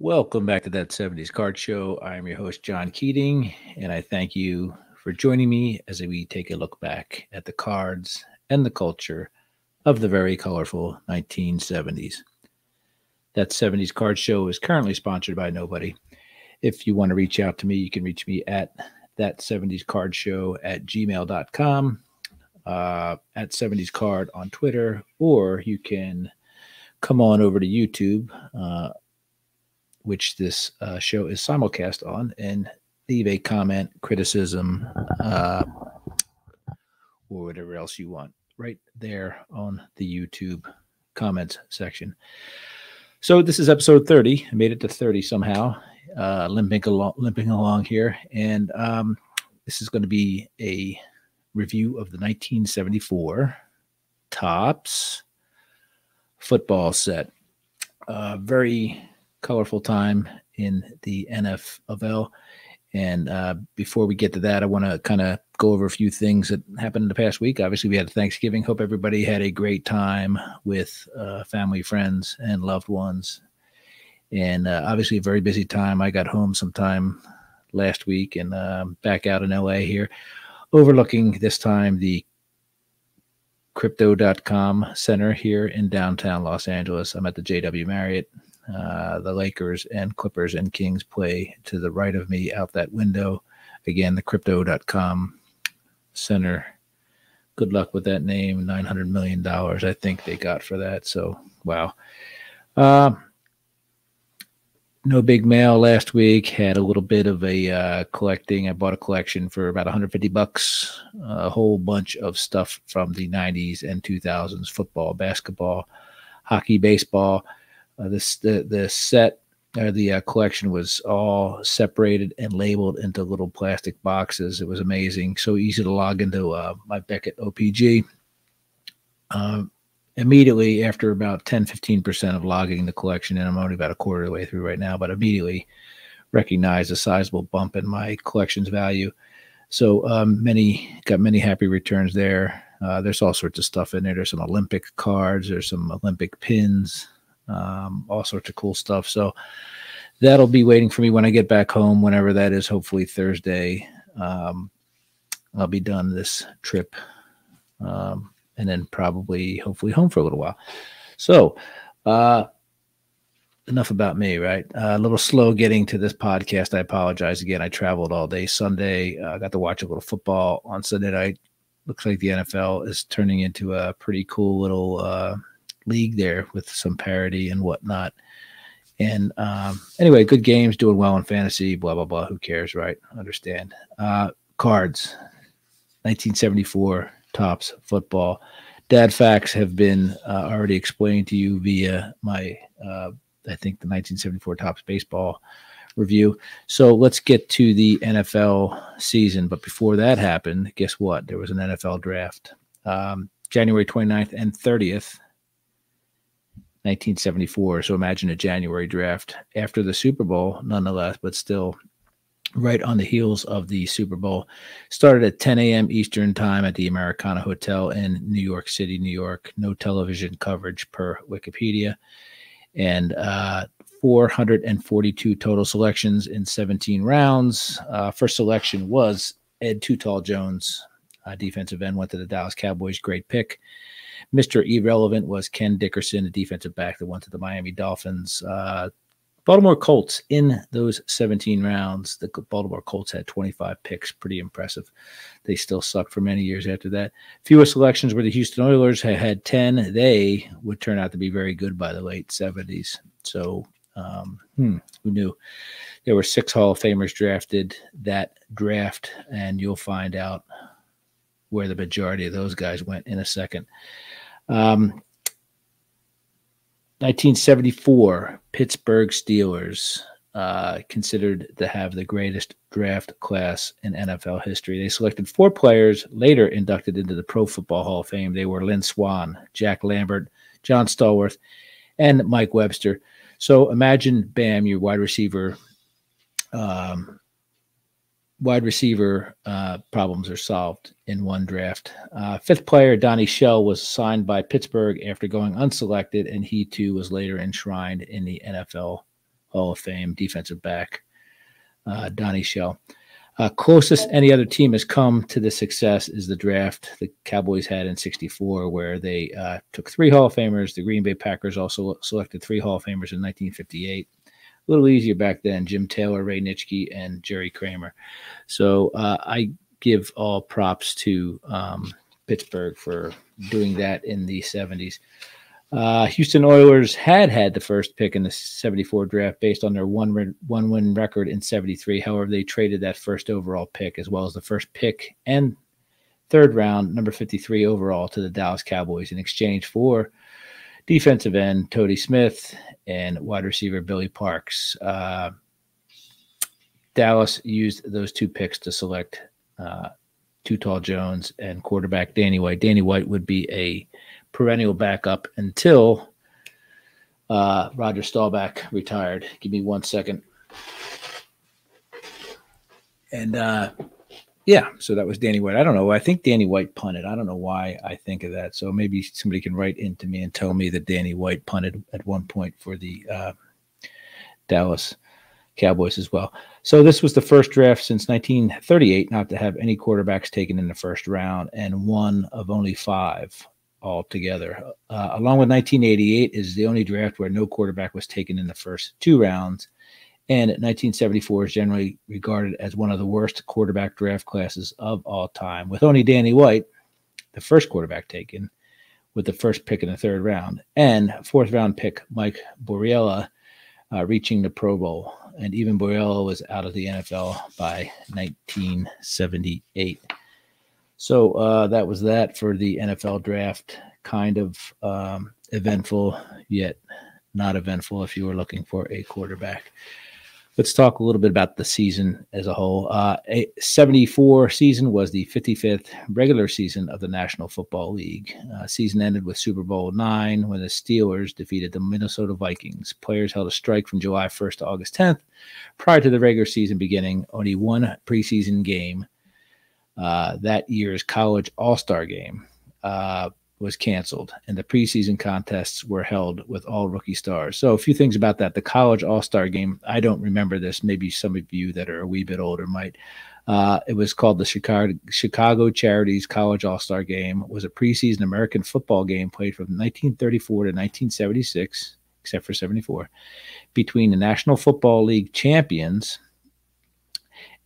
Welcome back to that 70s Card Show. I am your host, John Keating, and I thank you for joining me as we take a look back at the cards and the culture of the very colorful 1970s. That 70s Card Show is currently sponsored by nobody. If you want to reach out to me, you can reach me at that 70s Card Show at gmail.com, at 70s Card on Twitter, or you can come on over to YouTube, which this show is simulcast on, and leave a comment, criticism, or whatever else you want right there on the YouTube comments section. So this is episode 30. I made it to 30 somehow, limping along here. And this is going to be a review of the 1974 Topps football set. Very colorful time in the NFL. And before we get to that, I want to kind of go over a few things that happened in the past week. Obviously, we had Thanksgiving. Hope everybody had a great time with family, friends, and loved ones. And obviously, a very busy time. I got home sometime last week and back out in LA here, overlooking this time the Crypto.com Center here in downtown Los Angeles. I'm at the JW Marriott. The Lakers and Clippers and Kings play to the right of me out that window. Again, the Crypto.com Center. Good luck with that name. $900 million, I think they got for that. So, wow. No big mail last week. Had a little bit of a collecting. I bought a collection for about $150. A whole bunch of stuff from the 90s and 2000s. Football, basketball, hockey, baseball. The set or the collection was all separated and labeled into little plastic boxes. It was amazing. So easy to log into my Beckett OPG. Immediately after about 10-15% of logging the collection, and I'm only about a quarter of the way through right now, but immediately recognized a sizable bump in my collection's value. So got many happy returns there. There's all sorts of stuff in there. There's some Olympic cards. There's some Olympic pins. All sorts of cool stuff. So that'll be waiting for me when I get back home, whenever that is, hopefully Thursday. I'll be done this trip, and then hopefully home for a little while. So enough about me, right? A little slow getting to this podcast. I apologize again. I traveled all day Sunday. I got to watch a little football on Sunday night. Looks like the NFL is turning into a pretty cool little league there with some parity and whatnot. And anyway, good games, doing well in fantasy, blah, blah, blah. Who cares, right? Understand. Cards, 1974 Topps football. Dad facts have been already explained to you via my, I think, the 1974 Topps baseball review. So let's get to the NFL season. But before that happened, guess what? There was an NFL draft. January 29th and 30th. 1974. So imagine a January draft after the Super Bowl, nonetheless, but still right on the heels of the Super Bowl. Started at 10 a.m. Eastern time at the Americana Hotel in New York City, New York. No television coverage per Wikipedia. And 442 total selections in 17 rounds. First selection was Ed Too Tall Jones, defensive end, went to the Dallas Cowboys. Great pick. Mr. Irrelevant was Ken Dickerson, a defensive back that went to the Miami Dolphins. Baltimore Colts in those 17 rounds. The Baltimore Colts had 25 picks. Pretty impressive. They still sucked for many years after that. Fewer selections were the Houston Oilers, had 10. They would turn out to be very good by the late 70s. So who knew? There were 6 Hall of Famers drafted that draft, and you'll find out where the majority of those guys went in a second. 1974 Pittsburgh Steelers, considered to have the greatest draft class in NFL history. They selected 4 players later inducted into the Pro Football Hall of Fame. They were Lynn Swann, Jack Lambert, John Stallworth, and Mike Webster. So imagine, bam, your wide receiver problems are solved in one draft. 5th player, Donnie Shell, was signed by Pittsburgh after going unselected, and he too was later enshrined in the NFL Hall of Fame defensive back, Donnie Shell. Closest any other team has come to this success is the draft the Cowboys had in '64, where they took 3 Hall of Famers. The Green Bay Packers also selected 3 Hall of Famers in 1958. A little easier back then: Jim Taylor, Ray Nitschke, and Jerry Kramer. So I give all props to Pittsburgh for doing that in the '70s. Houston Oilers had the first pick in the '74 draft based on their one-win record in '73. However, they traded that first overall pick as well as the first pick and 3rd round, number 53 overall, to the Dallas Cowboys in exchange for defensive end Tody Smith and wide receiver Billy Parks. Dallas used those 2 picks to select Too Tall Jones and quarterback Danny White. Danny White would be a perennial backup until Roger Staubach retired. Give me 1 second. And so that was Danny White. I don't know. I think Danny White punted. I don't know why I think of that. So maybe somebody can write into me and tell me that Danny White punted at one point for the Dallas Cowboys as well. So this was the first draft since 1938 not to have any quarterbacks taken in the first round, and one of only 5 altogether. Along with 1988 is the only draft where no quarterback was taken in the first 2 rounds. And 1974 is generally regarded as one of the worst quarterback draft classes of all time, with only Danny White, the first quarterback taken, with the first pick in the 3rd round, and 4th round pick Mike Borriella reaching the Pro Bowl. And even Borriella was out of the NFL by 1978. So that was that for the NFL draft. Kind of eventful, yet not eventful if you were looking for a quarterback. Let's talk a little bit about the season as a whole. A '74 season was the 55th regular season of the National Football League. Season ended with Super Bowl IX when the Steelers defeated the Minnesota Vikings. Players held a strike from July 1st to August 10th. Prior to the regular season beginning, only one preseason game, that year's college all-star game, was canceled, and the preseason contests were held with all rookie stars. So a few things about that. The college all-star game, I don't remember this. Maybe some of you that are a wee bit older might. It was called the Chicago Charities College All-Star Game. It was a preseason American football game played from 1934 to 1976, except for '74, between the National Football League champions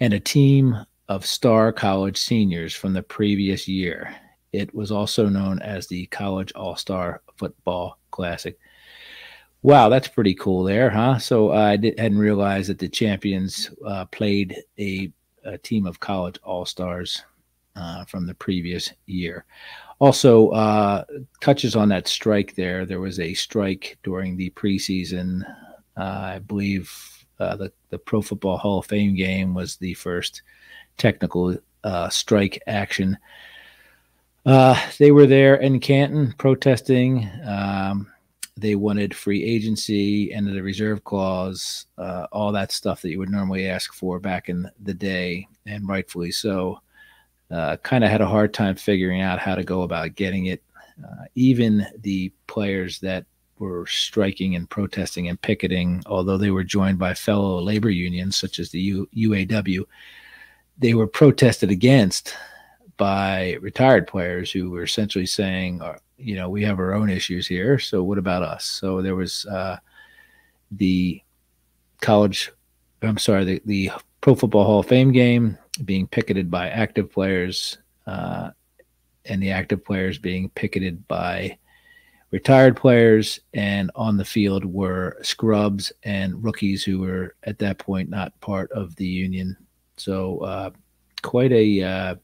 and a team of star college seniors from the previous year. It was also known as the College All-Star Football Classic. Wow, that's pretty cool there, huh? So I hadn't realized that the champions played a team of college all-stars from the previous year. Also, touches on that strike there. There was a strike during the preseason. I believe the Pro Football Hall of Fame game was the first technical strike action. They were there in Canton protesting. They wanted free agency, end of the reserve clause, all that stuff that you would normally ask for back in the day, and rightfully so. Kind of had a hard time figuring out how to go about getting it. Even the players that were striking and protesting and picketing, although they were joined by fellow labor unions such as the UAW, they were protested against by retired players who were essentially saying, we have our own issues here, so what about us? So there was the Pro Football Hall of Fame game being picketed by active players, and the active players being picketed by retired players, and on the field were scrubs and rookies who were at that point not part of the union. So quite a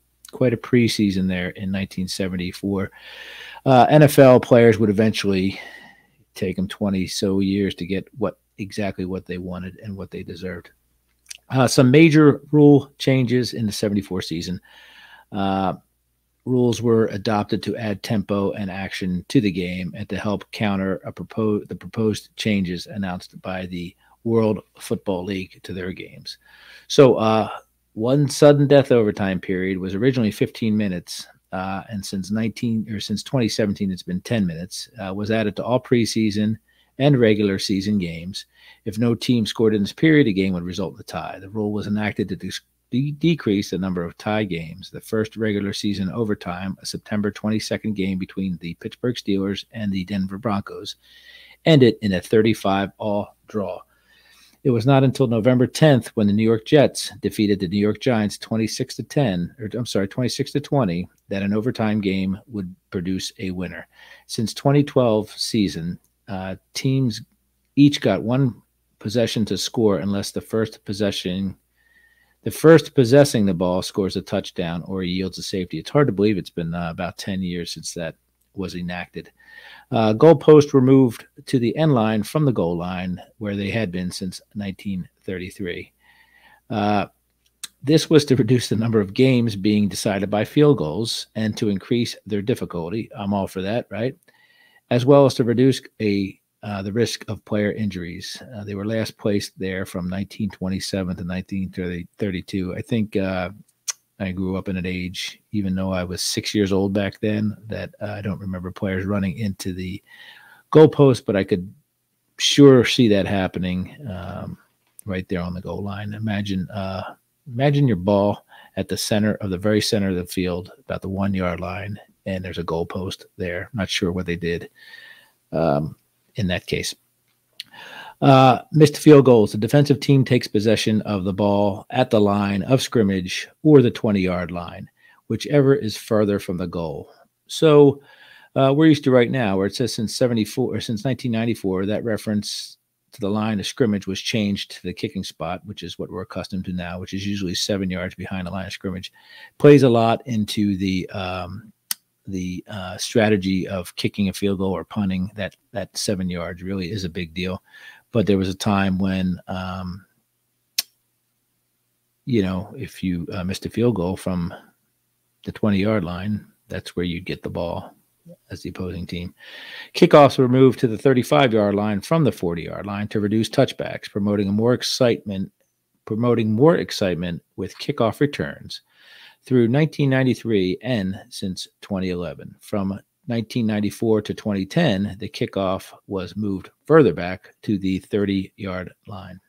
preseason there in 1974. NFL players would eventually take them 20 so years to get exactly what they wanted and what they deserved. Some major rule changes in the '74 season. Rules were adopted to add tempo and action to the game and to help counter the proposed changes announced by the World Football League to their games. So one sudden death overtime period was originally 15 minutes, and since 2017, it's been 10 minutes. Was added to all preseason and regular season games. If no team scored in this period, a game would result in a tie. The rule was enacted to decrease the number of tie games. The first regular season overtime, a September 22nd game between the Pittsburgh Steelers and the Denver Broncos, ended in a 35-all draw. It was not until November 10th when the New York Jets defeated the New York Giants 26-20 that an overtime game would produce a winner. Since 2012 season, teams each got one possession to score unless the first possessing the ball scores a touchdown or yields a safety. It's hard to believe it's been about 10 years since that was enacted. Goalposts were moved to the end line from the goal line, where they had been since 1933. This was to reduce the number of games being decided by field goals and to increase their difficulty. I'm all for that, right? As well as to reduce the risk of player injuries. They were last placed there from 1927 to 1932. I think I grew up in an age, even though I was 6 years old back then, that I don't remember players running into the goalpost, but I could sure see that happening right there on the goal line. Imagine your ball at the very center of the field, about the 1 yard line, and there's a goalpost there. Not sure what they did in that case. Missed field goals. The defensive team takes possession of the ball at the line of scrimmage or the 20-yard line, whichever is further from the goal. So we're used to right now where it says since 1994, that reference to the line of scrimmage was changed to the kicking spot, which is what we're accustomed to now, which is usually 7 yards behind the line of scrimmage. Plays a lot into the strategy of kicking a field goal or punting. That 7 yards really is a big deal. But there was a time when, if you missed a field goal from the 20-yard line, that's where you'd get the ball as the opposing team. Kickoffs were moved to the 35-yard line from the 40-yard line to reduce touchbacks, promoting more excitement with kickoff returns through 1993 and since 2011. From 1994 to 2010, the kickoff was moved further back to the 30-yard line.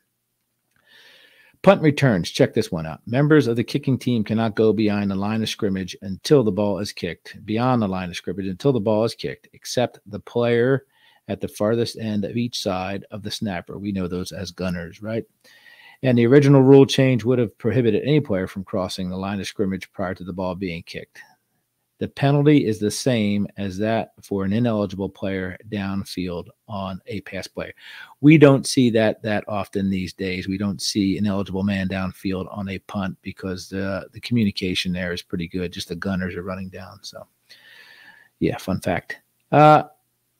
Punt returns. Check this one out. Members of the kicking team cannot go beyond the line of scrimmage until the ball is kicked, except the player at the farthest end of each side of the snapper. We know those as gunners, right? And the original rule change would have prohibited any player from crossing the line of scrimmage prior to the ball being kicked. The penalty is the same as that for an ineligible player downfield on a pass play. We don't see that often these days. We don't see an eligible man downfield on a punt because the communication there is pretty good. Just the gunners are running down. So, yeah, fun fact.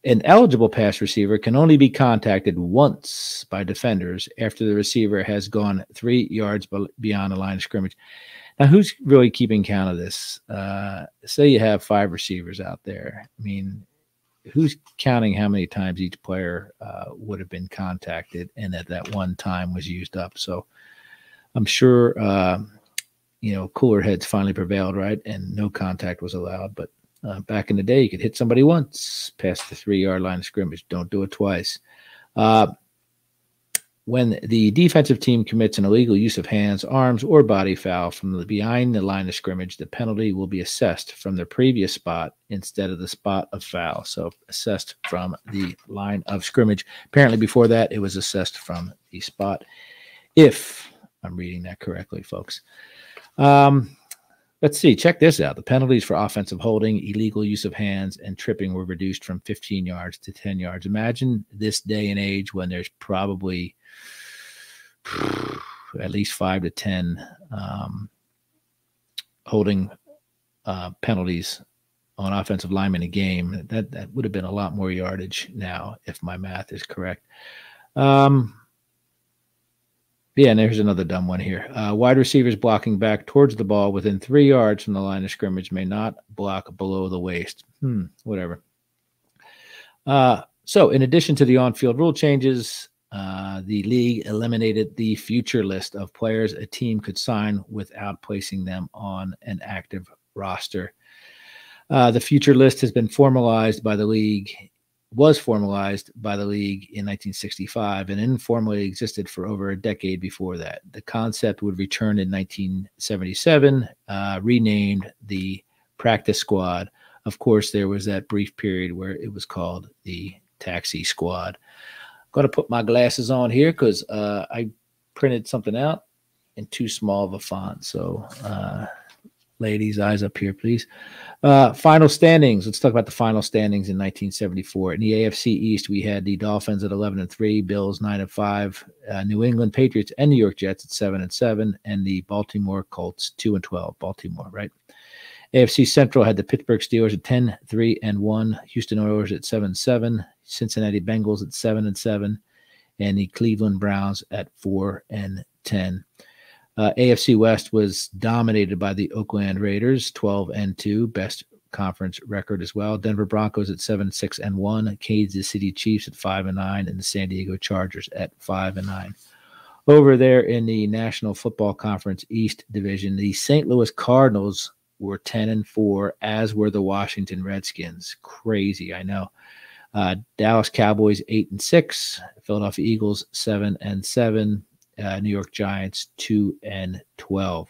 An eligible pass receiver can only be contacted once by defenders after the receiver has gone 3 yards beyond the line of scrimmage. Now, who's really keeping count of this? Say you have 5 receivers out there. I mean, who's counting how many times each player would have been contacted and at that one time was used up? So I'm sure, cooler heads finally prevailed, right? And no contact was allowed. But back in the day, you could hit somebody once past the 3-yard line of scrimmage. Don't do it twice. When the defensive team commits an illegal use of hands, arms, or body foul from behind the line of scrimmage, the penalty will be assessed from the previous spot instead of the spot of foul. So assessed from the line of scrimmage. Apparently before that, it was assessed from the spot, if I'm reading that correctly, folks. Let's see. Check this out. The penalties for offensive holding, illegal use of hands, and tripping were reduced from 15 yards to 10 yards. Imagine this day and age when there's probably at least 5 to 10 holding penalties on offensive linemen a game. That would have been a lot more yardage now, if my math is correct. Yeah, and there's another dumb one here. Wide receivers blocking back towards the ball within 3 yards from the line of scrimmage may not block below the waist. Whatever. So in addition to the on-field rule changes, the league eliminated the future list of players a team could sign without placing them on an active roster. The future list has been formalized by the league was formalized by the league in 1965 and informally existed for over a decade before that. The concept would return in 1977, renamed the practice squad. Of course, there was that brief period where it was called the taxi squad. I'm going to put my glasses on here because I printed something out in too small of a font. So, ladies, eyes up here, please. Final standings. Let's talk about the final standings in 1974. In the AFC East, we had the Dolphins at 11-3, Bills 9-5, New England Patriots and New York Jets at 7-7, and the Baltimore Colts 2-12. Baltimore, right? AFC Central had the Pittsburgh Steelers at 10-3-1, Houston Oilers at 7-7, Cincinnati Bengals at 7-7, and the Cleveland Browns at 4-10. AFC West was dominated by the Oakland Raiders, 12-2, best conference record as well. Denver Broncos at 7-6-1, Kansas City Chiefs at 5-9, and the San Diego Chargers at 5-9. Over there in the National Football Conference East Division, the St. Louis Cardinals were 10-4, as were the Washington Redskins. Crazy, I know. Dallas Cowboys 8-6, Philadelphia Eagles 7-7. New York Giants 2-12.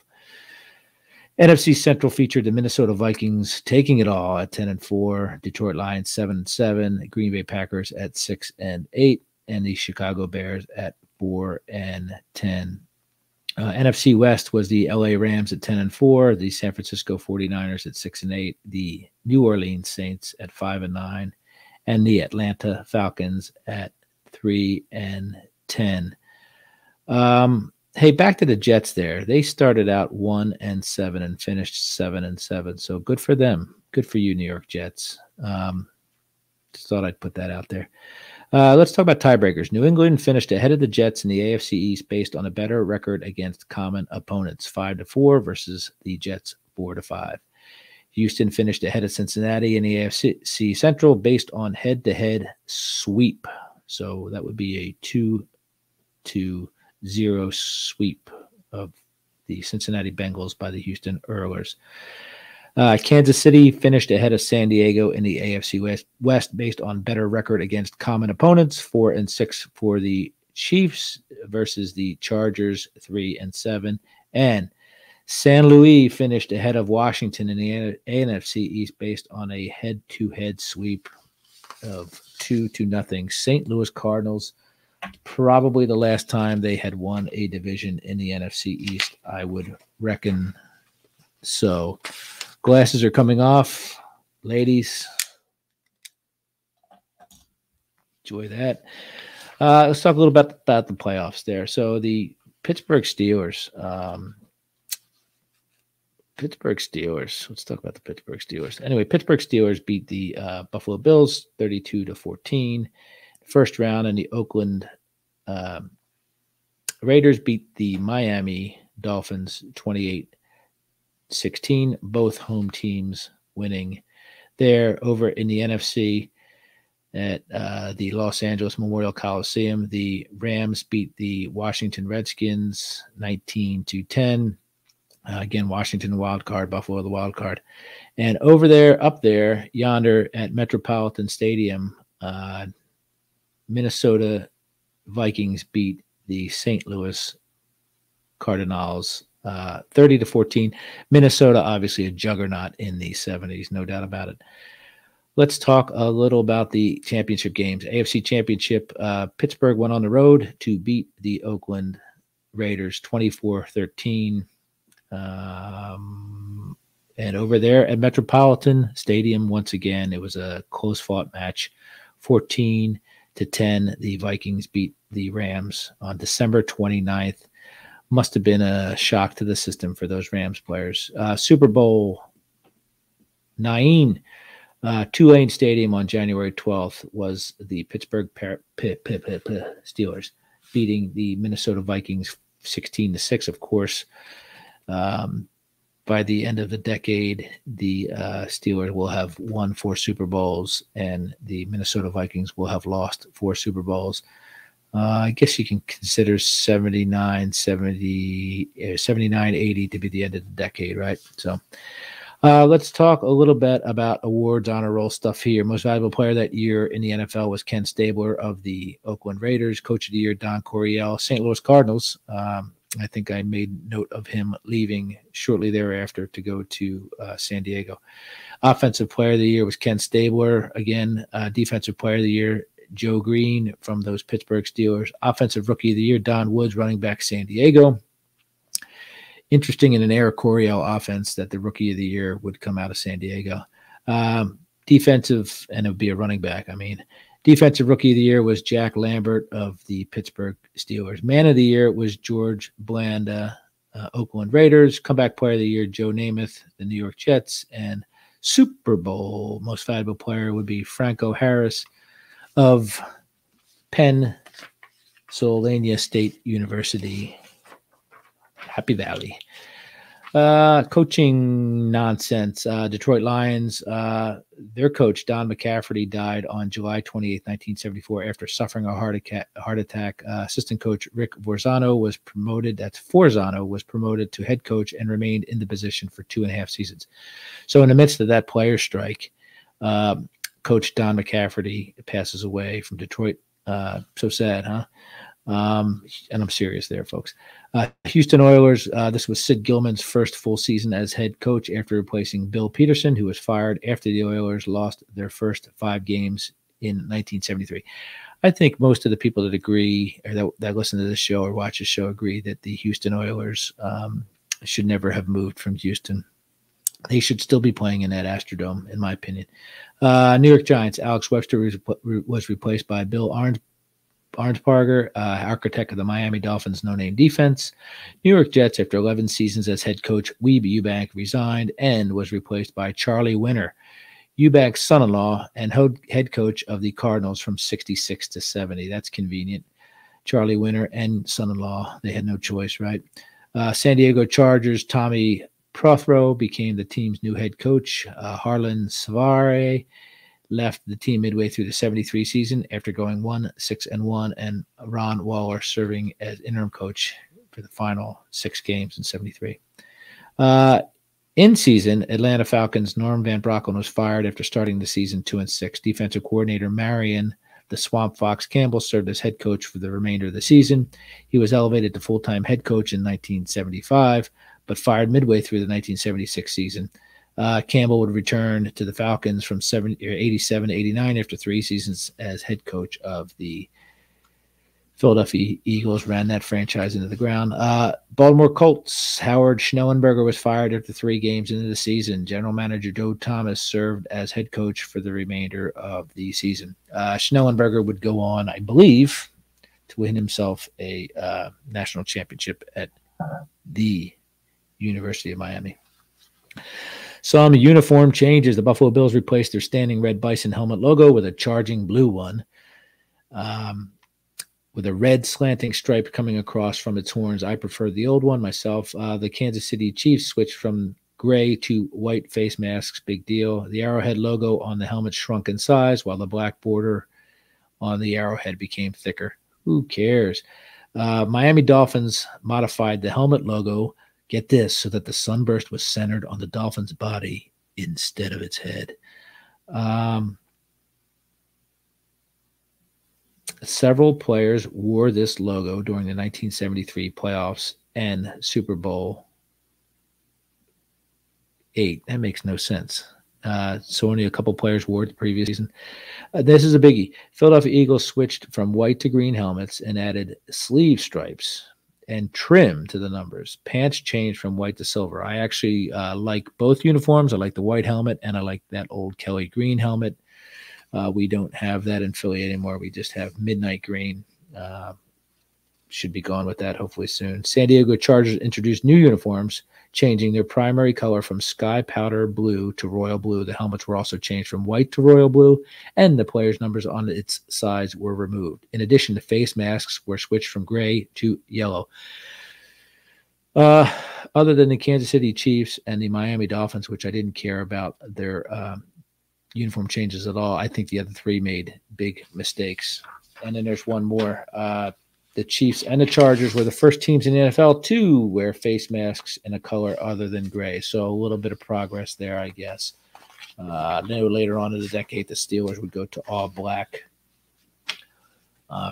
NFC Central featured the Minnesota Vikings taking it all at 10-4, Detroit Lions 7-7, Green Bay Packers at 6-8, and the Chicago Bears at 4-10. NFC West was the LA Rams at 10-4, the San Francisco 49ers at 6-8, the New Orleans Saints at 5-9, and the Atlanta Falcons at 3-10. Hey, back to the Jets there. They started out 1-7 and finished 7-7. So good for them. Good for you, New York Jets. Just thought I'd put that out there. Let's talk about tiebreakers. New England finished ahead of the Jets in the AFC East based on a better record against common opponents, 5-4 versus the Jets 4-5. Houston finished ahead of Cincinnati in the AFC Central based on head-to-head sweep. So that would be a 2-0 sweep of the Cincinnati Bengals by the Houston Oilers. Kansas City finished ahead of San Diego in the AFC West based on better record against common opponents, 4-6 for the Chiefs versus the Chargers, 3-7. And San Luis finished ahead of Washington in the NFC East based on a head-to-head sweep of 2-0. St. Louis Cardinals, probably the last time they had won a division in the NFC East, I would reckon. So glasses are coming off, ladies. Enjoy that. Let's talk a little bit about the playoffs there. So the Pittsburgh Steelers. Let's talk about the Pittsburgh Steelers. Anyway, Pittsburgh Steelers beat the Buffalo Bills 32-14. First round, and the Oakland Raiders beat the Miami Dolphins 28-16. Both home teams winning there. Over in the NFC at the Los Angeles Memorial Coliseum, the Rams beat the Washington Redskins 19-10. Again, Washington wild card, Buffalo the wild card. And over there, up there, yonder at Metropolitan Stadium, Minnesota Vikings beat the St. Louis Cardinals 30-14. Minnesota, obviously a juggernaut in the 70s, no doubt about it. Let's talk a little about the championship games. AFC Championship, Pittsburgh went on the road to beat the Oakland Raiders 24-13. And over there at Metropolitan Stadium, once again, it was a close-fought match, 14-10. The Vikings beat the Rams on December 29th. Must have been a shock to the system for those Rams players. Super Bowl 9, Tulane Stadium on January 12th was the Pittsburgh Steelers beating the Minnesota Vikings 16-6, of course. By the end of the decade, the Steelers will have won 4 Super Bowls, and the Minnesota Vikings will have lost 4 Super Bowls. I guess you can consider 79-80 to be the end of the decade, right? So Let's talk a little bit about awards, honor roll stuff here. Most valuable player that year in the NFL was Ken Stabler of the Oakland Raiders. Coach of the year, Don Coryell, St. Louis Cardinals. I think I made note of him leaving shortly thereafter to go to San Diego. Offensive player of the year was Ken Stabler. Again, defensive player of the year, Joe Green from those Pittsburgh Steelers. Offensive rookie of the year, Don Woods, running back, San Diego. Interesting in an Eric Coryell offense that the rookie of the year would come out of San Diego. Defensive, and it would be a running back, Defensive rookie of the year was Jack Lambert of the Pittsburgh Steelers. Man of the year was George Blanda, Oakland Raiders. Comeback player of the year, Joe Namath, the New York Jets. And Super Bowl most valuable player would be Franco Harris of Pennsylvania State University. Happy Valley. Coaching nonsense. Detroit Lions, their coach, Don McCafferty, died on July 28, 1974, after suffering a heart attack. Assistant coach Rick Forzano was promoted to head coach and remained in the position for 2.5 seasons. So in the midst of that player strike, Coach Don McCafferty passes away from Detroit. So sad, huh? And I'm serious there, folks. Houston Oilers, this was Sid Gilman's first full season as head coach after replacing Bill Peterson, who was fired after the Oilers lost their first 5 games in 1973. I think most of the people that agree, or that listen to this show or watch the show, agree that the Houston Oilers should never have moved from Houston. They should still be playing in that Astrodome, in my opinion. New York Giants, Alex Webster was replaced by Bill Arnsparger, architect of the Miami Dolphins' no-name defense. New York Jets, after 11 seasons as head coach, Weeb Ewbank resigned and was replaced by Charlie Winter, Ewbank's son-in-law and head coach of the Cardinals from 66 to 70. That's convenient. Charlie Winter and son-in-law, they had no choice, right? San Diego Chargers, Tommy Prothro became the team's new head coach. Harlan Savare left the team midway through the 73 season after going 1-6-1, and Ron Waller serving as interim coach for the final 6 games in 73. In season, Atlanta Falcons' Norm Van Brocklin was fired after starting the season 2-6. Defensive coordinator Marion the Swamp Fox Campbell served as head coach for the remainder of the season. He was elevated to full-time head coach in 1975, but fired midway through the 1976 season. Campbell would return to the Falcons from 87 to 89 after 3 seasons as head coach of the Philadelphia Eagles, ran that franchise into the ground. Baltimore Colts, Howard Schnellenberger was fired after 3 games into the season. General manager Joe Thomas served as head coach for the remainder of the season. Schnellenberger would go on, I believe, to win himself a national championship at the University of Miami. Some uniform changes. The Buffalo Bills replaced their standing red bison helmet logo with a charging blue one, with a red slanting stripe coming across from its horns. I prefer the old one myself. The Kansas City Chiefs switched from gray to white face masks. Big deal. The Arrowhead logo on the helmet shrunk in size, while the black border on the arrowhead became thicker. Who cares? Miami Dolphins modified the helmet logo, get this, so that the sunburst was centered on the Dolphins' body instead of its head. Several players wore this logo during the 1973 playoffs and Super Bowl VIII. That makes no sense. So only a couple players wore it the previous season. This is a biggie. Philadelphia Eagles switched from white to green helmets and added sleeve stripes and trim to the numbers. Pants changed from white to silver. I actually like both uniforms. I like the white helmet, and I like that old Kelly green helmet. We don't have that in Philly anymore. We just have midnight green. Should be gone with that hopefully soon. San Diego Chargers introduced new uniforms, changing their primary color from sky powder blue to royal blue. The helmets were also changed from white to royal blue, and the players' numbers on its sides were removed. In addition, the face masks were switched from gray to yellow. Other than the Kansas City Chiefs and the Miami Dolphins, which I didn't care about their uniform changes at all, I think the other 3 made big mistakes. And then there's one more. the Chiefs and the Chargers were the first teams in the NFL to wear face masks in a color other than gray. So a little bit of progress there, I guess. Then later on in the decade, the Steelers would go to all black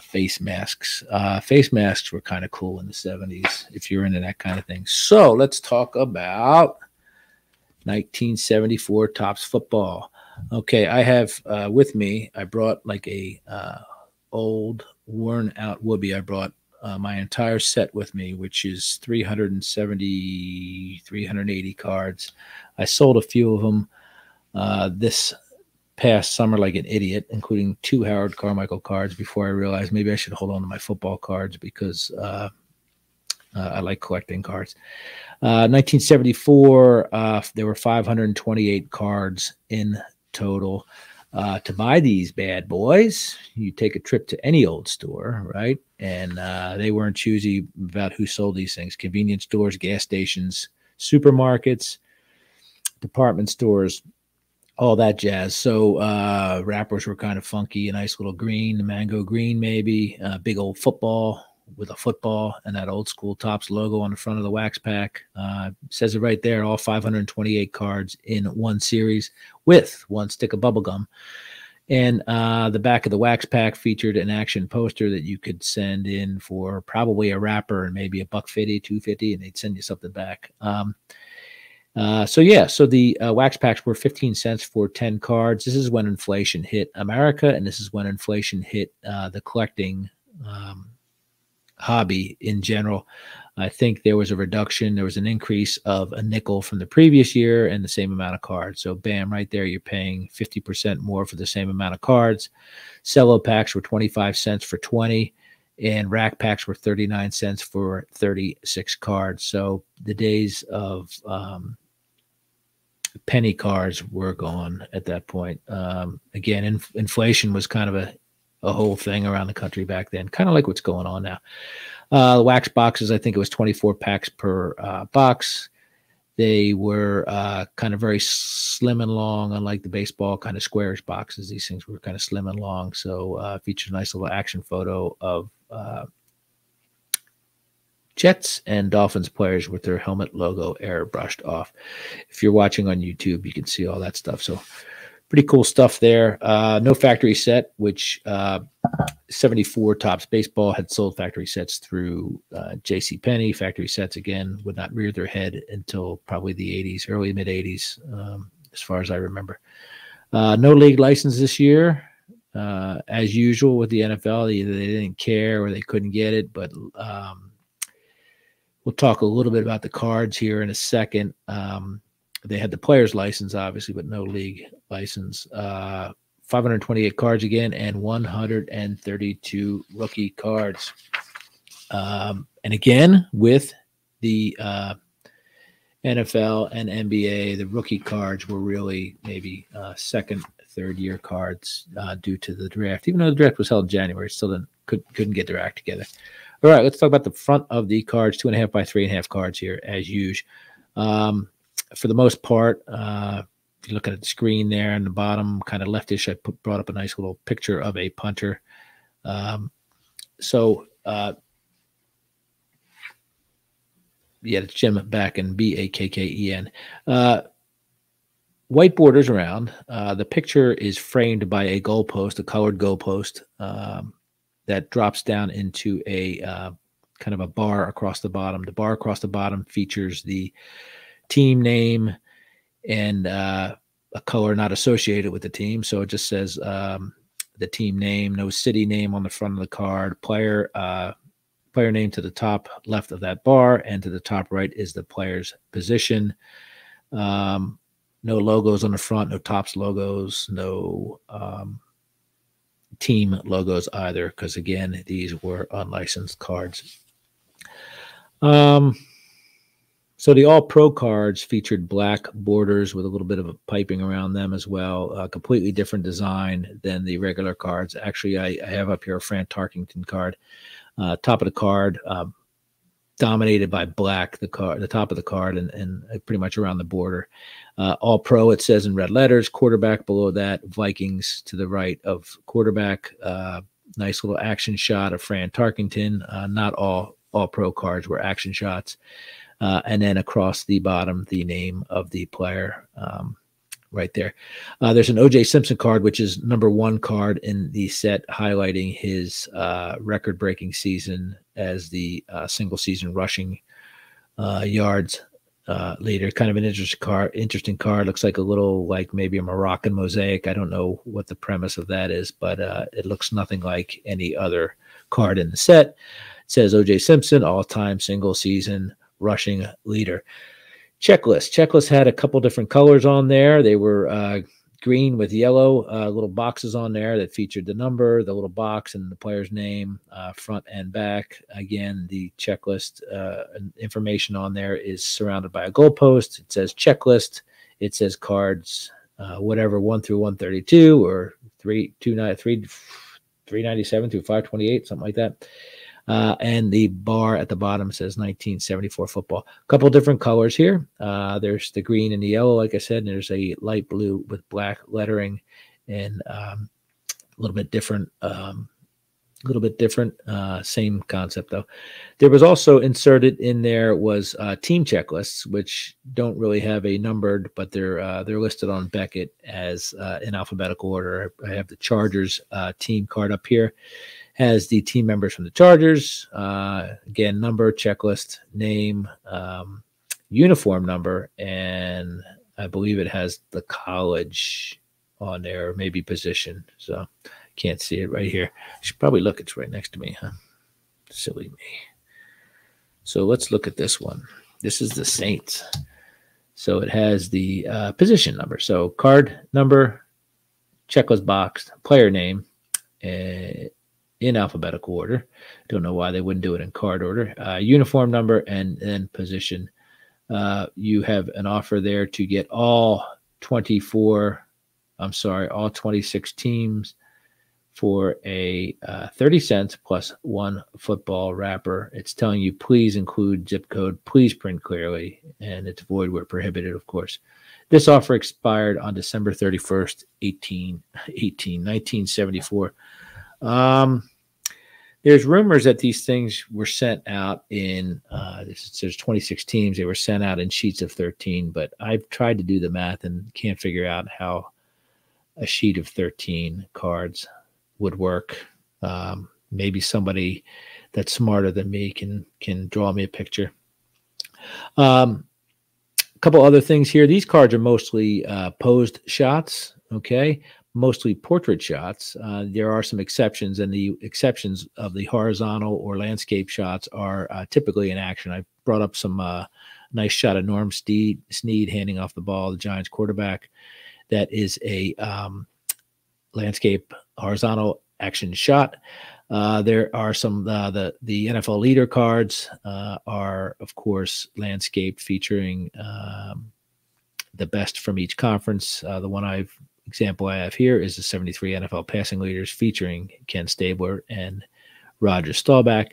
face masks. Face masks were kind of cool in the 70s if you're into that kind of thing. So let's talk about 1974 Topps football. Okay, I have with me, I brought like a old worn out Whoopie. I brought my entire set with me, which is 380 cards. I sold a few of them this past summer like an idiot, including 2 Howard Carmichael cards, before I realized maybe I should hold on to my football cards because I like collecting cards. 1974, there were 528 cards in total. To buy these bad boys, you take a trip to any old store, right? And they weren't choosy about who sold these things. Convenience stores, gas stations, supermarkets, department stores, all that jazz. So wrappers were kind of funky, a nice little green, mango green maybe, big old football with a football and that old school Topps logo on the front of the wax pack. Says it right there, all 528 cards in one series with 1 stick of bubble gum. And the back of the wax pack featured an action poster that you could send in for probably a wrapper and maybe $1.50, $2.50, and they'd send you something back. So the wax packs were 15 cents for 10 cards. This is when inflation hit America, and this is when inflation hit the collecting hobby in general. I think there was a reduction. There was an increase of a nickel from the previous year and the same amount of cards. So bam, right there, you're paying 50% more for the same amount of cards. Cello packs were 25 cents for 20, and rack packs were 39 cents for 36 cards. So the days of penny cards were gone at that point. Again, inflation was kind of a whole thing around the country back then, kind of like what's going on now. The wax boxes, I think it was 24 packs per box. They were kind of very slim and long, unlike the baseball kind of squarish boxes. These things were kind of slim and long. So featured a nice little action photo of Jets and Dolphins players with their helmet logo airbrushed off. If you're watching on YouTube, you can see all that stuff. So pretty cool stuff there. No factory set, which 74 Topps Baseball had sold factory sets through JCPenney. Factory sets, again, would not rear their head until probably the 80s, early mid-80s, as far as I remember. No league license this year. As usual with the NFL, either they didn't care or they couldn't get it, but we'll talk a little bit about the cards here in a second. They had the player's license, obviously, but no league license. 528 cards again, and 132 rookie cards. And again, with the NFL and NBA, the rookie cards were really maybe second, third-year cards due to the draft. Even though the draft was held in January, still couldn't get their act together. All right, let's talk about the front of the cards, 2.5 by 3.5 cards here, as usual. For the most part, if you look at the screen there on the bottom, kind of leftish, I brought up a nice little picture of a punter. It's Jim Bakken, Bakken. White borders around. The picture is framed by a goalpost, a colored goalpost that drops down into a kind of a bar across the bottom. The bar across the bottom features the team name and a color not associated with the team. So it just says the team name, no city name on the front of the card, player name to the top left of that bar, and to the top right is the player's position. No logos on the front, no Topps logos, no team logos either, because again, these were unlicensed cards. So the All-Pro cards featured black borders with a little bit of a piping around them as well. A completely different design than the regular cards. Actually, I have up here a Fran Tarkington card. Top of the card, dominated by black, the top of the card and pretty much around the border. All-Pro, it says in red letters. Quarterback below that. Vikings to the right of quarterback. Nice little action shot of Fran Tarkington. Not all pro cards were action shots. And then across the bottom, the name of the player right there. There's an O.J. Simpson card, which is #1 card in the set, highlighting his record-breaking season as the single-season rushing yards leader. Kind of an interesting card. Looks like a little, like maybe a Moroccan mosaic. I don't know what the premise of that is, but it looks nothing like any other card in the set. It says O.J. Simpson, all-time single-season rushing leader. Checklist had a couple different colors on there. They were green with yellow, little boxes on there that featured the number, the little box, and the player's name, front and back. Again, the checklist information on there is surrounded by a goalpost. It says checklist. It says cards, whatever, 1 through 132 or 397 through 528, something like that. And the bar at the bottom says 1974 football. A couple different colors here. There's the green and the yellow, like I said, and there's a light blue with black lettering, and a little bit different. Same concept though. There was also inserted in there was team checklists, which don't really have a numbered, but they're listed on Beckett as in alphabetical order. I have the Chargers team card up here. Has the team members from the Chargers, again, number, checklist, name, uniform number, and I believe it has the college on there, or maybe position. So can't see it right here. I should probably look. It's right next to me, huh? Silly me. So let's look at this one. This is the Saints. So it has the position number. So card number, checklist box, player name, in alphabetical order. Don't know why they wouldn't do it in card order. Uniform number and then position. You have an offer there to get all 26 teams for a 30 cents plus 1 football wrapper. It's telling you, please include zip code, please print clearly, and it's void where prohibited, of course. This offer expired on December 31st, 1974. There's rumors that these things were sent out in, there's 26 teams. They were sent out in sheets of 13, but I've tried to do the math and can't figure out how a sheet of 13 cards would work. Maybe somebody that's smarter than me can draw me a picture. A couple other things here. These cards are mostly posed shots, okay? Mostly portrait shots. There are some exceptions, and the exceptions of the horizontal or landscape shots are typically in action. I brought up some nice shot of Norm Snead handing off the ball, the Giants quarterback. That is a landscape horizontal action shot. There are some, the NFL leader cards are, of course, landscape featuring the best from each conference. The one example I have here is the 73 NFL passing leaders featuring Ken Stabler and Roger Staubach.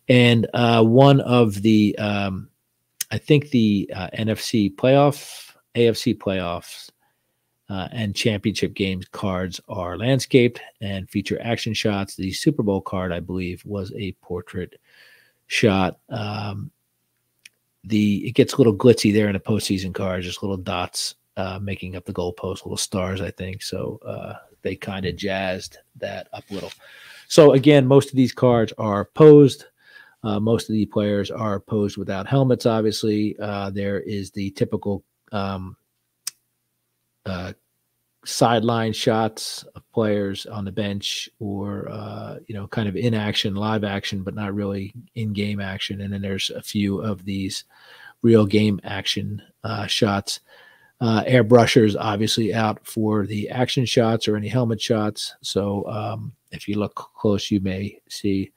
And one of the, I think the NFC playoff, AFC playoffs and championship games cards are landscaped and feature action shots. The Super Bowl card, I believe, was a portrait shot. It gets a little glitzy there in the postseason cards, just little dots making up the goalpost, little stars, I think. So they kind of jazzed that up a little. So again, most of these cards are posed. Most of the players are posed without helmets, obviously. There is the typical sideline shots of players on the bench or, kind of in action, live action, but not really in-game action. And then there's a few of these real game action shots. Airbrushers obviously out for the action shots or any helmet shots. So if you look close, you may see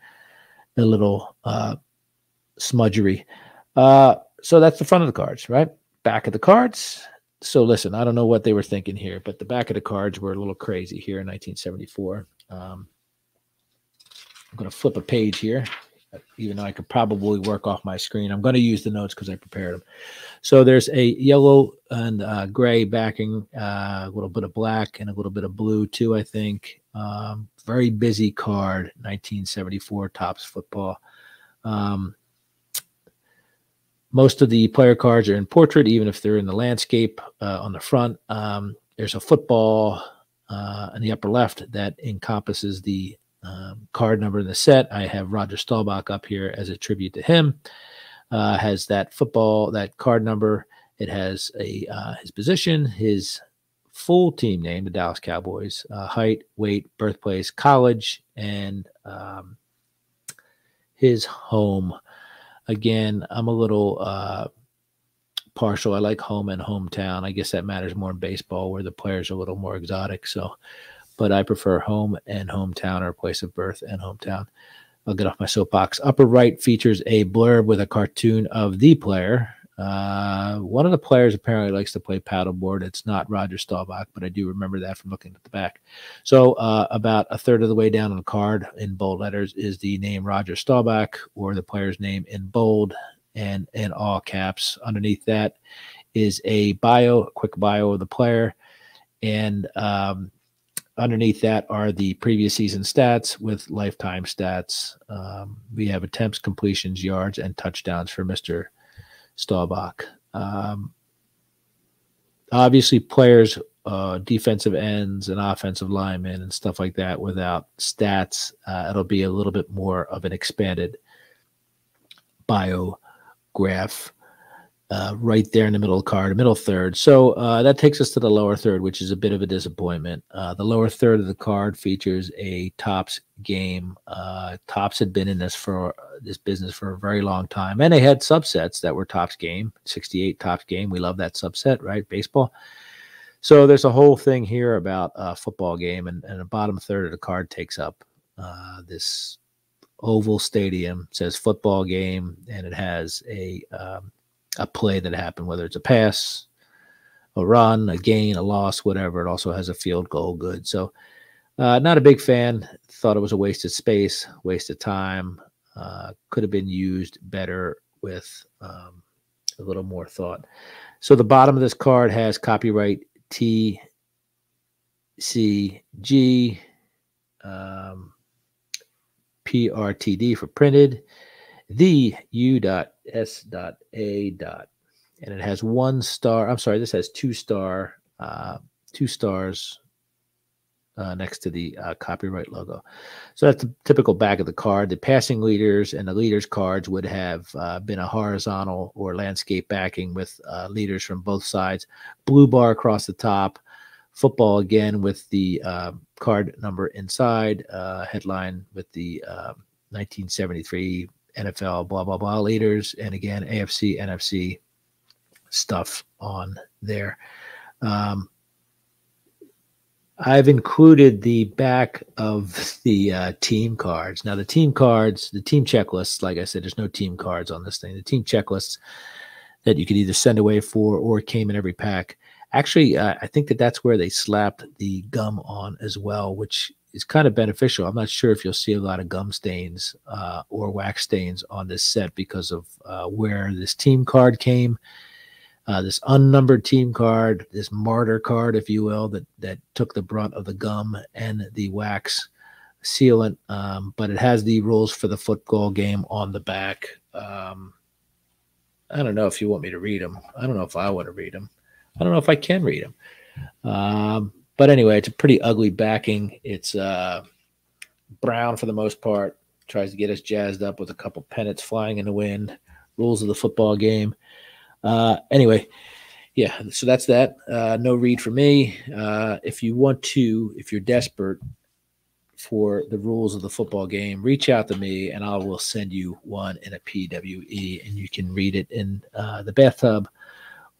a little smudgery. So that's the front of the cards, right? Back of the cards. So listen, I don't know what they were thinking here, but the back of the cards were a little crazy here in 1974. I'm going to flip a page here, even though I could probably work off my screen. I'm going to use the notes because I prepared them. So there's a yellow and gray backing, a little bit of black and a little bit of blue too, I think. Very busy card, 1974 Topps football. Most of the player cards are in portrait, even if they're in the landscape on the front. There's a football in the upper left that encompasses the card number in the set. I have Roger Staubach up here as a tribute to him. Has that football, that card number. It has his position, his full team name, the Dallas Cowboys, height, weight, birthplace, college, and his home. Again, I'm a little partial. I like home and hometown. I guess that matters more in baseball where the players are a little more exotic. So, but I prefer home and hometown, or place of birth and hometown. I'll get off my soapbox. Upper right features a blurb with a cartoon of the player. One of the players apparently likes to play paddleboard. It's not Roger Staubach, but I do remember that from looking at the back. So about a third of the way down on the card in bold letters is the name Roger Staubach, or the player's name in bold and in all caps. Underneath that is a bio, a quick bio of the player. And underneath that are the previous season stats with lifetime stats. We have attempts, completions, yards, and touchdowns for Mr. Staubach. Obviously, players, defensive ends and offensive linemen and stuff like that, without stats, it'll be a little bit more of an expanded biograph. Right there in the middle of the card, middle third. So that takes us to the lower third, which is a bit of a disappointment. The lower third of the card features a Topps game. Topps had been in this business for a very long time, and they had subsets that were Topps game, 68 Topps game. We love that subset, right? Baseball. So there's a whole thing here about football game, and the bottom third of the card takes up this oval stadium. It says football game, and it has a play that happened, whether it's a pass, a run, a gain, a loss, whatever. It also has a field goal good. So not a big fan. Thought it was a waste of space, waste of time. Could have been used better with a little more thought. So the bottom of this card has copyright TCG, PRTD for printed, the U.S.A. And it has 1 star. I'm sorry, this has 2 stars next to the copyright logo. So that's the typical back of the card. The passing leaders and the leaders cards would have been a horizontal or landscape backing with leaders from both sides. Blue bar across the top. Football again with the card number inside. Headline with the 1973 NFL blah blah blah leaders, and again AFC NFC stuff on there. I've included the back of the team cards. Now the team cards, the team checklists, like I said, there's no team cards on this thing. The team checklists that you could either send away for or came in every pack. Actually, I think that's where they slapped the gum on as well, which is kind of beneficial. I'm not sure if you'll see a lot of gum stains or wax stains on this set because of where this team card came. This unnumbered team card, this martyr card, if you will, that took the brunt of the gum and the wax sealant, but it has the rules for the football game on the back. I don't know if you want me to read them. I don't know if I want to read them. I don't know if I can read them. But anyway, it's a pretty ugly backing. It's brown for the most part. Tries to get us jazzed up with a couple pennants flying in the wind. Rules of the football game. Anyway, yeah, so that's that. No read for me. If you're desperate for the rules of the football game, reach out to me and I will send you one in a PWE, and you can read it in the bathtub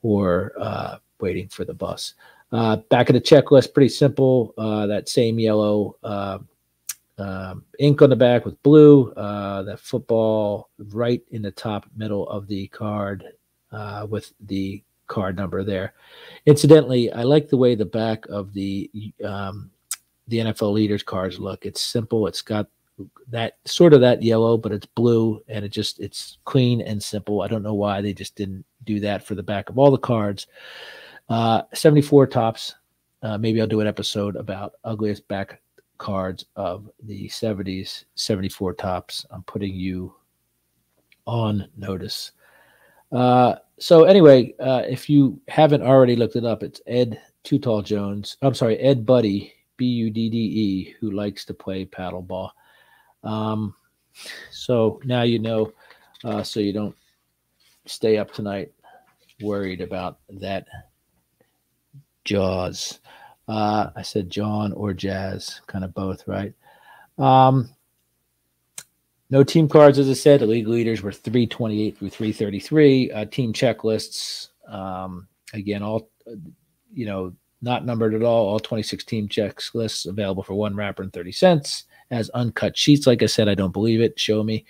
or waiting for the bus. Back of the checklist, pretty simple. That same yellow ink on the back with blue. That football right in the top middle of the card with the card number there. Incidentally, I like the way the back of the NFL leaders cards look. It's simple. It's got that sort of that yellow, but it's blue, and it's clean and simple. I don't know why they just didn't do that for the back of all the cards. 74 Topps. Maybe I'll do an episode about ugliest back cards of the 70s, 74 tops. I'm putting you on notice. So anyway, if you haven't already looked it up, it's Ed Too Tall Jones. I'm sorry, Ed Buddy, Budde, who likes to play paddleball. So now you know, so you don't stay up tonight worried about that. Jaws. I said John or Jazz, kind of both, right? No team cards, as I said. The league leaders were 328 through 333. Team checklists, again, all, not numbered at all 26 team checklists available for $1 and 30 cents as uncut sheets. Like I said, I don't believe it. Show me.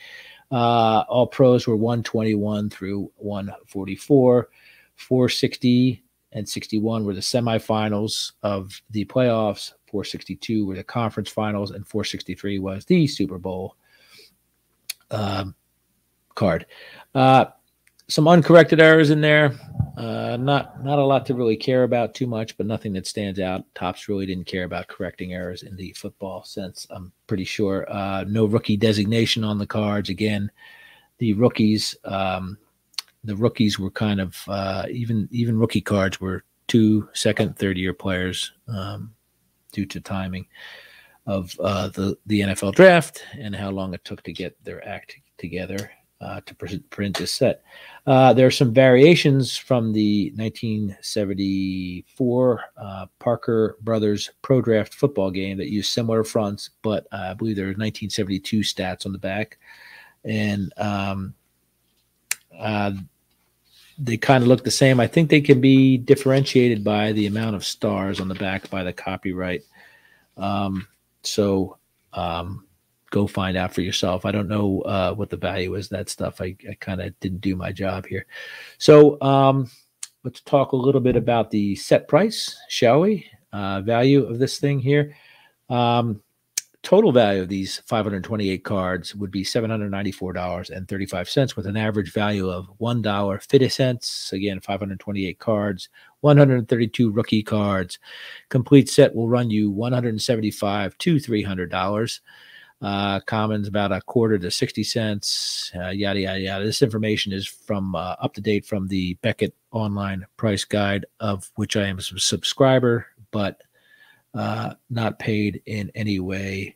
All pros were 121 through 144. 460 and 61 were the semifinals of the playoffs. 462 were the conference finals, and 463 was the Super Bowl card. Some uncorrected errors in there. Not a lot to really care about too much, but nothing that stands out. Topps really didn't care about correcting errors in the football sense, I'm pretty sure. No rookie designation on the cards. Again, the rookies were kind of even rookie cards were 2 second, third-year players due to timing of the NFL draft and how long it took to get their act together to print this set. There are some variations from the 1974 Parker Brothers Pro Draft football game that used similar fronts, but I believe there are 1972 stats on the back. And they kind of look the same. I think they can be differentiated by the amount of stars on the back by the copyright. So go find out for yourself. I don't know what the value is, that stuff. I kind of didn't do my job here. So let's talk a little bit about the set price, shall we? Value of this thing here. Total value of these 528 cards would be $794.35 with an average value of $1.50. Again, 528 cards, 132 rookie cards. Complete set will run you $175 to $300. Commons about a quarter to 60 cents. Yada yada yada. This information is from up to date from the Beckett Online Price Guide, of which I am a subscriber, but not paid in any way.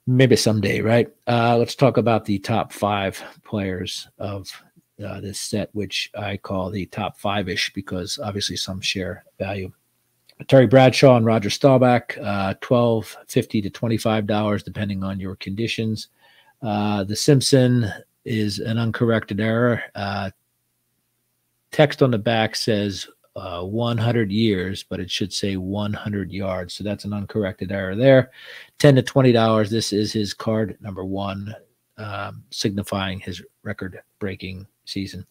Maybe someday, right? Let's talk about the top 5 players of this set, which I call the top 5-ish because obviously some share value. Terry Bradshaw and Roger Staubach, $12.50 to $25, depending on your conditions. The Simpson is an uncorrected error. Text on the back says 100 years, but it should say 100 yards. So that's an uncorrected error there. $10 to $20. This is his card number 1, signifying his record-breaking season.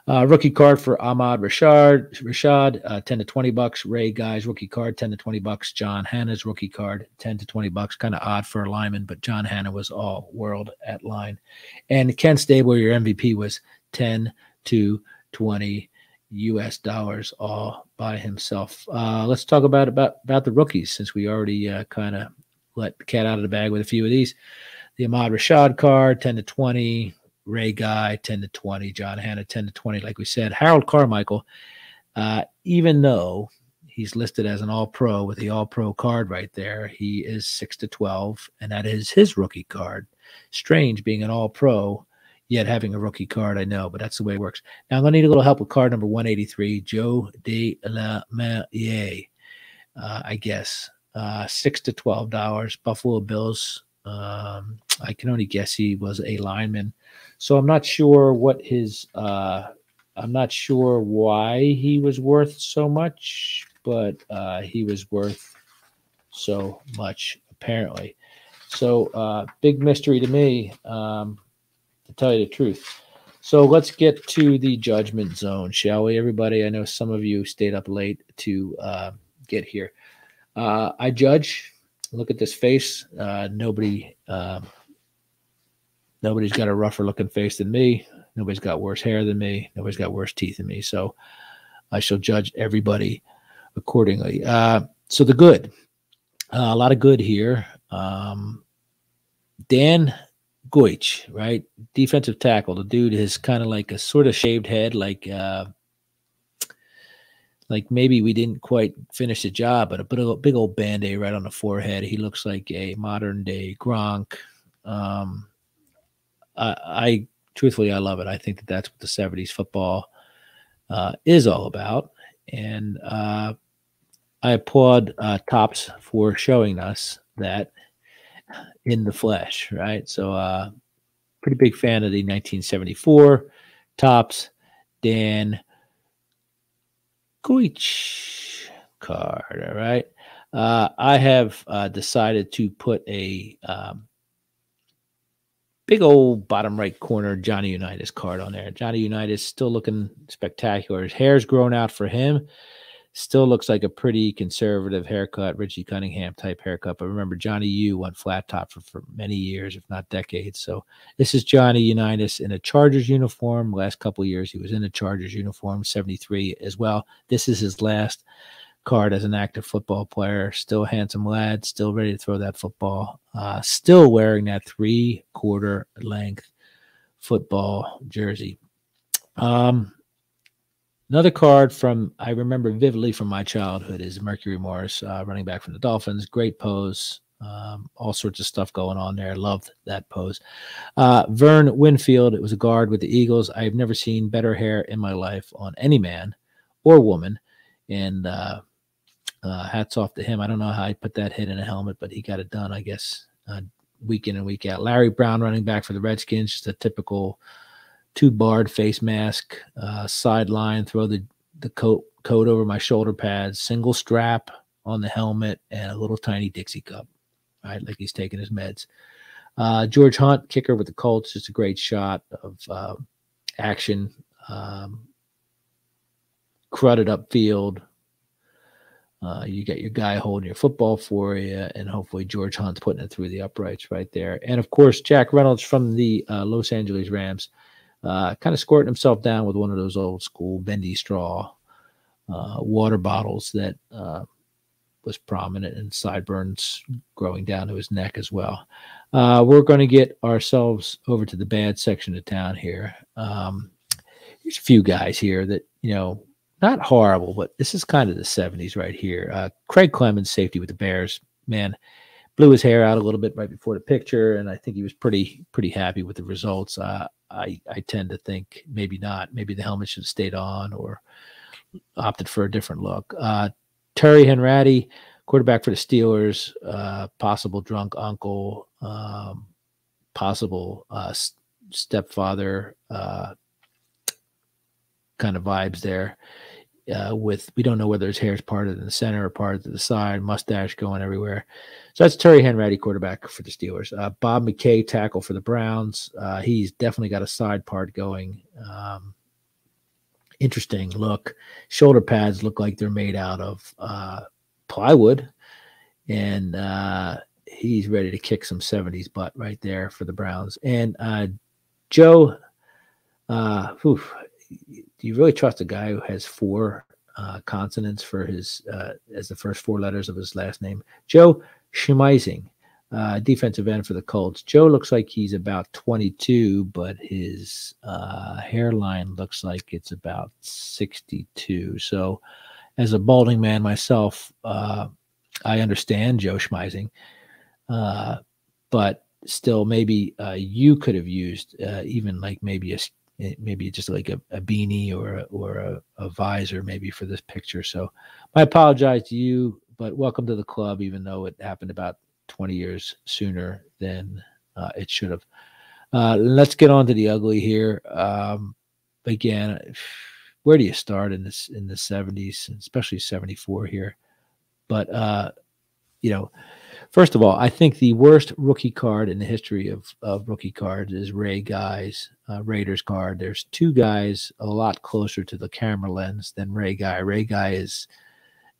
Rookie card for Ahmad Rashad, $10 to $20. Ray Guy's rookie card, $10 to $20. John Hanna's rookie card, $10 to $20. Kind of odd for a lineman, but John Hanna was all world at line. And Ken Stabler, your MVP, was $10 to $20 US dollars all by himself. Let's talk about the rookies, since we already kind of let the cat out of the bag with a few of these. The Ahmad Rashad card, 10 to 20. Ray Guy, 10 to 20. John Hanna, 10 to 20. Like we said, Harold Carmichael, even though he's listed as an All-Pro with the All-Pro card right there, he is 6 to 12, and that is his rookie card. Strange being an All-Pro, yet having a rookie card, I know, but that's the way it works. Now, I'm going to need a little help with card number 183, Joe De La Maillet, I guess. $6 to $12. Buffalo Bills. I can only guess he was a lineman. So I'm not sure what his I'm not sure why he was worth so much, but he was worth so much apparently. So big mystery to me, to tell you the truth. So let's get to the judgment zone, shall we, everybody? I know some of you stayed up late to get here. I judge. Look at this face. Nobody's got a rougher looking face than me. Nobody's got worse hair than me. Nobody's got worse teeth than me. So I shall judge everybody accordingly. So the good. A lot of good here. Dan Goich, right? Defensive tackle. The dude has kind of like a sort of shaved head, like maybe we didn't quite finish the job, but a big old band-aid right on the forehead. He looks like a modern day Gronk. Um, I truthfully, I love it. I think that that's what the 70s football is all about. And I applaud Tops for showing us that in the flesh, right? So, pretty big fan of the 1974 Tops Dan Goich card. All right. I have decided to put a big old bottom right corner Johnny Unitas card on there. Johnny Unitas still looking spectacular. His hair's grown out for him. Still looks like a pretty conservative haircut, Richie Cunningham type haircut. But remember, Johnny U went flat top for many years, if not decades. So this is Johnny Unitas in a Chargers uniform. Last couple of years, he was in a Chargers uniform, 73 as well. This is his last card as an active football player. Still a handsome lad, still ready to throw that football. Still wearing that 3/4 length football jersey. Another card from I remember vividly from my childhood is Mercury Morris, running back from the Dolphins. Great pose, all sorts of stuff going on there. Loved that pose. Vern Winfield, it was a guard with the Eagles. I've never seen better hair in my life on any man or woman, and hats off to him. I don't know how he put that hit in a helmet, but he got it done, I guess, week in and week out. Larry Brown, running back for the Redskins, just a typical two-barred face mask, sideline, throw the coat over my shoulder pads, single strap on the helmet, and a little tiny Dixie cup, right, like he's taking his meds. George Hunt, kicker with the Colts, just a great shot of action, cruddy up field. You got your guy holding your football for you, and hopefully George Hunt's putting it through the uprights right there. And, of course, Jack Reynolds from the Los Angeles Rams, kind of squirting himself down with one of those old school bendy straw water bottles that was prominent, and sideburns growing down to his neck as well. We're going to get ourselves over to the bad section of town here. There's a few guys here that, not horrible, but this is kind of the 70s right here. Craig Clemens, safety with the Bears, man, blew his hair out a little bit right before the picture, and I think he was pretty happy with the results. I tend to think maybe not. Maybe the helmet should have stayed on or opted for a different look. Terry Henratty, quarterback for the Steelers, possible drunk uncle, possible stepfather kind of vibes there. We don't know whether his hair is parted in the center or parted to the side, mustache going everywhere. So that's Terry Henratty, quarterback for the Steelers. Bob McKay, tackle for the Browns. He's definitely got a side part going. Interesting look. Shoulder pads look like they're made out of plywood, and he's ready to kick some 70s butt right there for the Browns. And Joe, do you really trust a guy who has 4 consonants for his as the first 4 letters of his last name? Joe Schmeising, defensive end for the Colts. Joe looks like he's about 22, but his hairline looks like it's about 62. So as a balding man myself, I understand Joe Schmeising, but still maybe you could have used even like maybe just like a beanie or a visor maybe for this picture. So I apologize to you, but welcome to the club, even though it happened about 20 years sooner than it should have. Let's get on to the ugly here. Again, where do you start in the 70s, especially 74 here? But first of all, I think the worst rookie card in the history of rookie cards is Ray Guy's Raiders card. There's 2 guys a lot closer to the camera lens than Ray Guy. Ray Guy is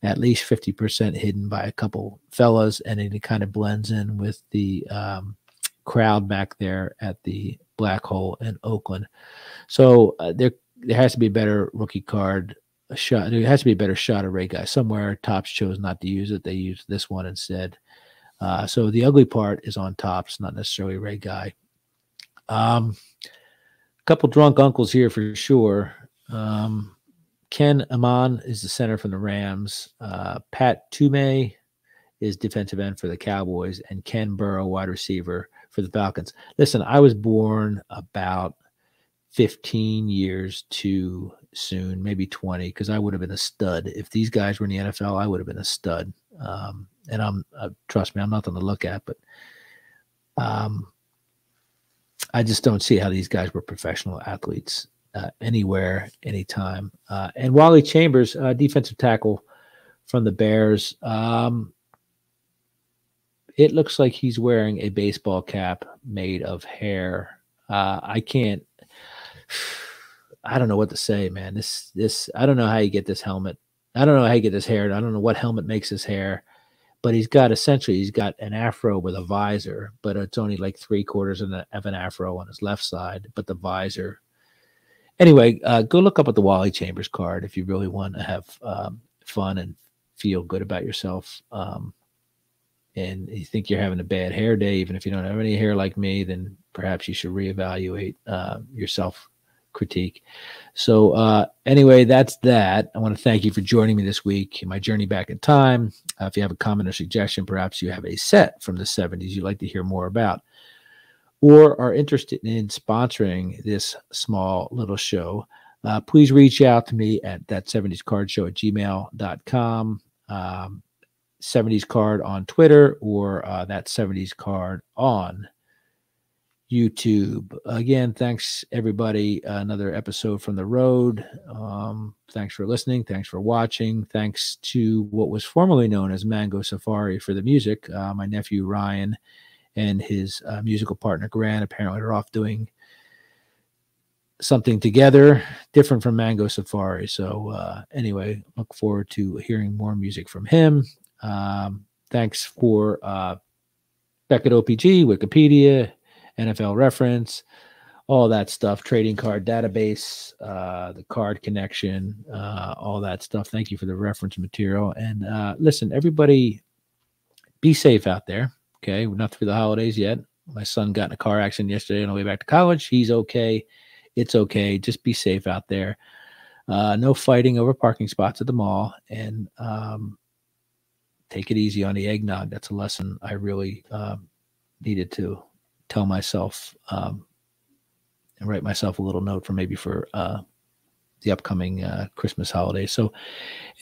at least 50% hidden by a couple fellas, and it kind of blends in with the crowd back there at the Black Hole in Oakland. So there has to be a better rookie card a shot. There has to be a better shot array guy somewhere. Topps chose not to use it. They used this one instead. So the ugly part is on Topps, not necessarily Ray Guy. Couple drunk uncles here for sure. Ken Amon is the center from the Rams. Pat Toomey is defensive end for the Cowboys, and Ken Burrow, wide receiver for the Falcons. Listen, I was born about 15 years too soon, maybe 20, because I would have been a stud. If these guys were in the NFL, I would have been a stud. And trust me, I'm nothing to look at, but I just don't see how these guys were professional athletes anywhere, anytime. And Wally Chambers, defensive tackle from the Bears. It looks like he's wearing a baseball cap made of hair. I don't know what to say, man. This I don't know how you get this helmet. I don't know how you get this hair. I don't know what helmet makes his hair, but he's got an afro with a visor, but it's only like 3/4 of an afro on his left side, but the visor. Anyway, go look up at the Wally Chambers card if you really want to have fun and feel good about yourself. And you think you're having a bad hair day, even if you don't have any hair like me, then perhaps you should reevaluate your self-critique. So anyway, that's that. I want to thank you for joining me this week in my journey back in time. If you have a comment or suggestion, perhaps you have a set from the 70s you'd like to hear more about, or are interested in sponsoring this small little show, please reach out to me at that70scardshow@gmail.com. 70s card on Twitter, or that 70s card on YouTube. Again, thanks everybody. Another episode from the road. Thanks for listening. Thanks for watching. Thanks to what was formerly known as Mango Safari for the music. My nephew Ryan and his musical partner Grant apparently are off doing something together different from Mango Safari. So anyway, look forward to hearing more music from him. Thanks for Beckett OPG, Wikipedia, NFL Reference, all that stuff, trading card database, the card connection, all that stuff. Thank you for the reference material. And listen, everybody, be safe out there. Okay, we're not through the holidays yet. My son got in a car accident yesterday on the way back to college. He's okay. It's okay. Just be safe out there. No fighting over parking spots at the mall. And take it easy on the eggnog. That's a lesson I really needed to tell myself and write myself a little note for the upcoming Christmas holiday. So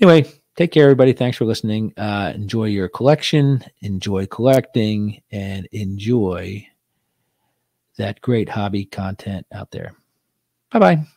anyway, take care, everybody. Thanks for listening. Enjoy your collection, enjoy collecting, and enjoy that great hobby content out there. Bye-bye.